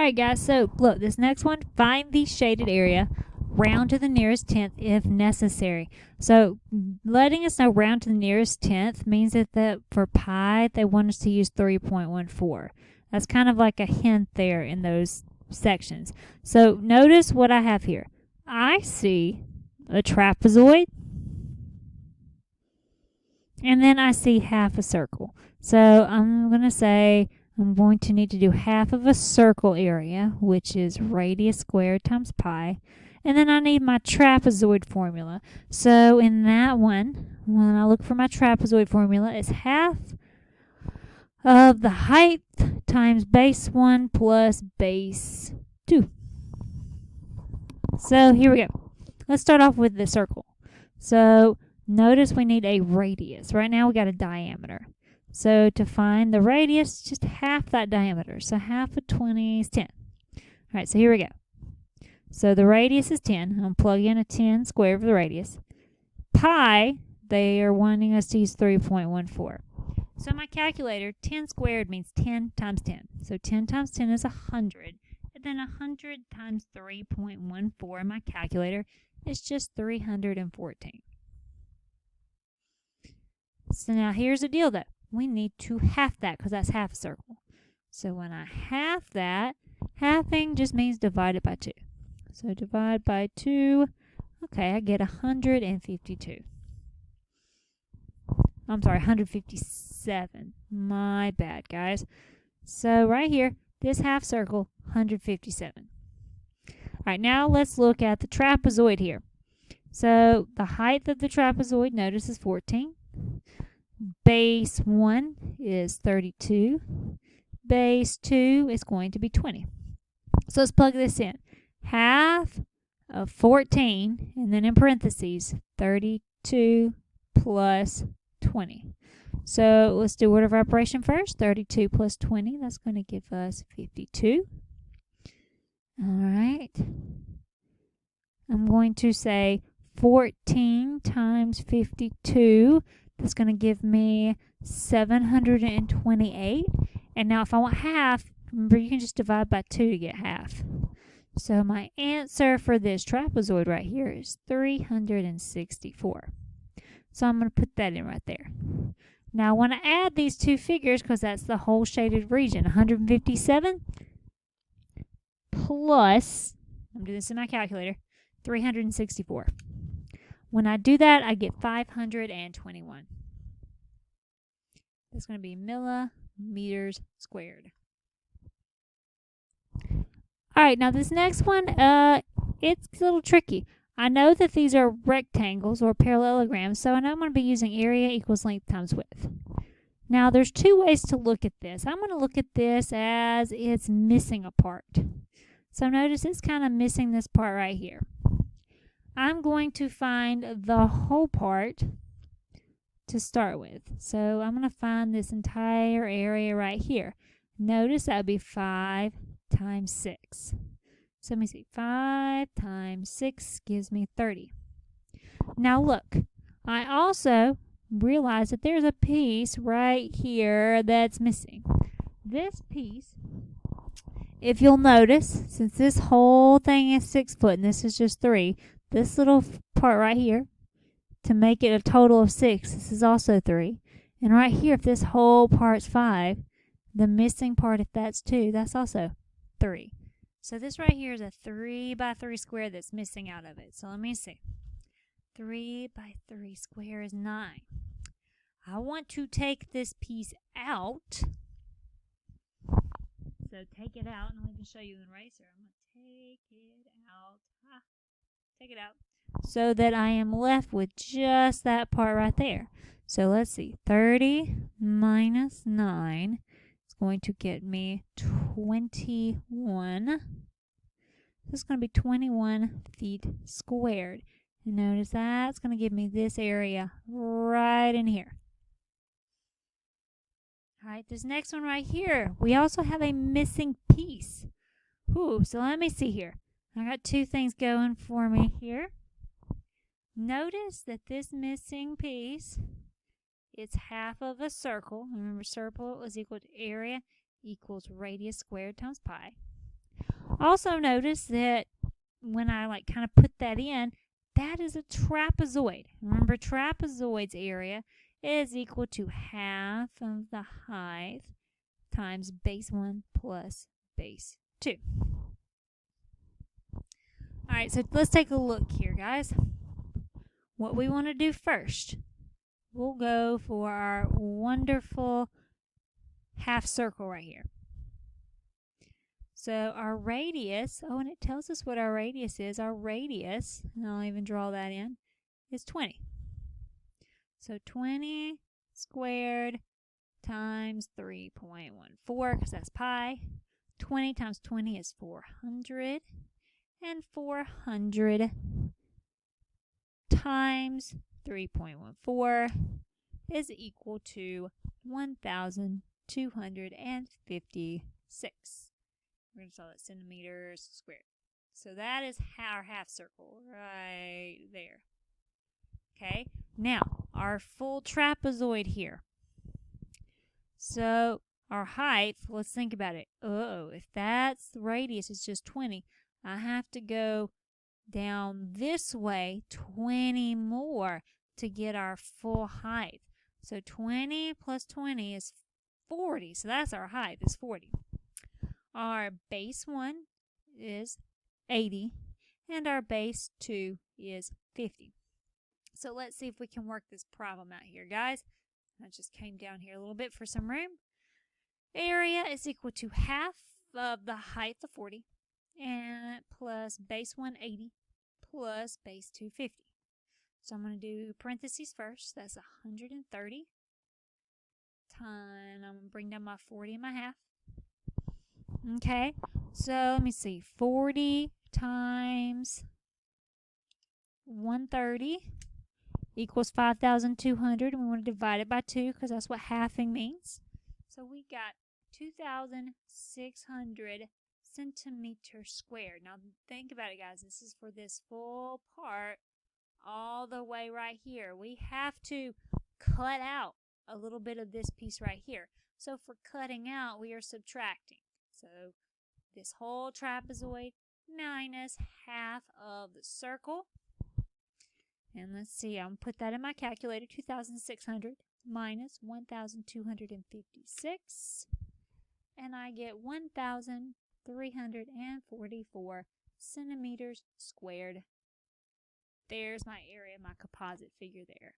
Alright guys, so look, this next one, find the shaded area, round to the nearest tenth if necessary. So letting us know round to the nearest tenth means that for pi, they want us to use 3.14. That's kind of like a hint there in those sections. So notice what I have here. I see a trapezoid, and then I see half a circle. So I'm going to say I'm going to need to do half of a circle area, which is radius squared times pi. And then I need my trapezoid formula. So in that one, when I look for my trapezoid formula, it's half of the height times base 1 plus base 2. So here we go. Let's start off with the circle. So notice we need a radius. Right now we got a diameter. So to find the radius, just half that diameter. So half of 20 is 10. All right, so here we go. So the radius is 10. I'm plugging in a 10 squared for the radius. Pi, they are wanting us to use 3.14. So my calculator, 10 squared means 10 times 10. So 10 times 10 is 100. And then 100 times 3.14 in my calculator is just 314. So now here's the deal though. We need to half that because that's half a circle. So when I half that, halving just means divided by 2. So divide by 2. Okay, I get 152. I'm sorry, 157. My bad, guys. So right here, this half circle, 157. All right, now let's look at the trapezoid here. So the height of the trapezoid, notice, is 14. Base 1 is 32. Base 2 is going to be 20. So let's plug this in. Half of 14, and then in parentheses, 32 plus 20. So let's do order of operation first. 32 plus 20, that's going to give us 52. All right. I'm going to say 14 times 52. That's going to give me 728. And now if I want half, remember you can just divide by 2 to get half. So my answer for this trapezoid right here is 364. So I'm going to put that in right there. Now I want to add these two figures because that's the whole shaded region. 157 plus, I'm doing this in my calculator, 364. When I do that, I get 521. That's going to be millimeters squared. All right, now this next one, it's a little tricky. I know that these are rectangles or parallelograms, so I know I'm going to be using area equals length times width. Now, there's two ways to look at this. I'm going to look at this as it's missing a part. So notice it's kind of missing this part right here. I'm going to find the whole part to start with. So I'm going to find this entire area right here. Notice that would be 5 times 6. So let me see. 5 times 6 gives me 30. Now look, I also realize that there's a piece right here that's missing. This piece, if you'll notice, since this whole thing is 6 foot and this is just 3, this little part right here, to make it a total of 6, this is also 3. And right here, if this whole part's 5, the missing part, if that's 2, that's also 3. So this right here is a 3 by 3 square that's missing out of it. So let me see. 3 by 3 square is 9. I want to take this piece out. So take it out, and let me show you an eraser. I'm going to take it out. Take it out. So that I am left with just that part right there. So let's see. 30 minus 9 is going to get me 21. This is going to be 21 feet squared. And notice that's going to give me this area right in here. All right, this next one right here, we also have a missing piece. Ooh, so let me see here. I got two things going for me here. Notice that this missing piece, it's half of a circle. Remember, circle is equal to area equals radius squared times pi. Also notice that when I like kind of put that in, that is a trapezoid. Remember, trapezoid's area is equal to half of the height times base 1 plus base 2. Alright, so let's take a look here, guys. What we want to do first, we'll go for our wonderful half circle right here. So our radius, and it tells us what our radius is. Our radius, and I'll even draw that in, is 20. So 20 squared times 3.14, because that's pi. 20 times 20 is 400. And 400 times 3.14 is equal to 1,256. We're going to call it centimeters squared. So that is our half circle right there. Okay, now our full trapezoid here. So our height, let's think about it. If that's the radius is just 20, I have to go down this way 20 more to get our full height. So 20 plus 20 is 40. So that's our height, is 40. Our base 1 is 80, and our base 2 is 50. So let's see if we can work this problem out here, guys. I just came down here a little bit for some room. Area is equal to half of the height of 40, and plus base 1 80 plus base 2 50. So I'm going to do parentheses first. That's 130 times, I'm going to bring down my 40 and my half. Okay, so let me see. 40 times 130 equals 5,200. And we want to divide it by 2 because that's what halving means. So we got 2,600 centimeters squared. Now think about it, guys. This is for this full part all the way right here. We have to cut out a little bit of this piece right here. So for cutting out, we are subtracting. So this whole trapezoid minus half of the circle. And let's see, I'm going to put that in my calculator. 2,600 minus 1,256. And I get 1,344 centimeters squared. There's my area, my composite figure there.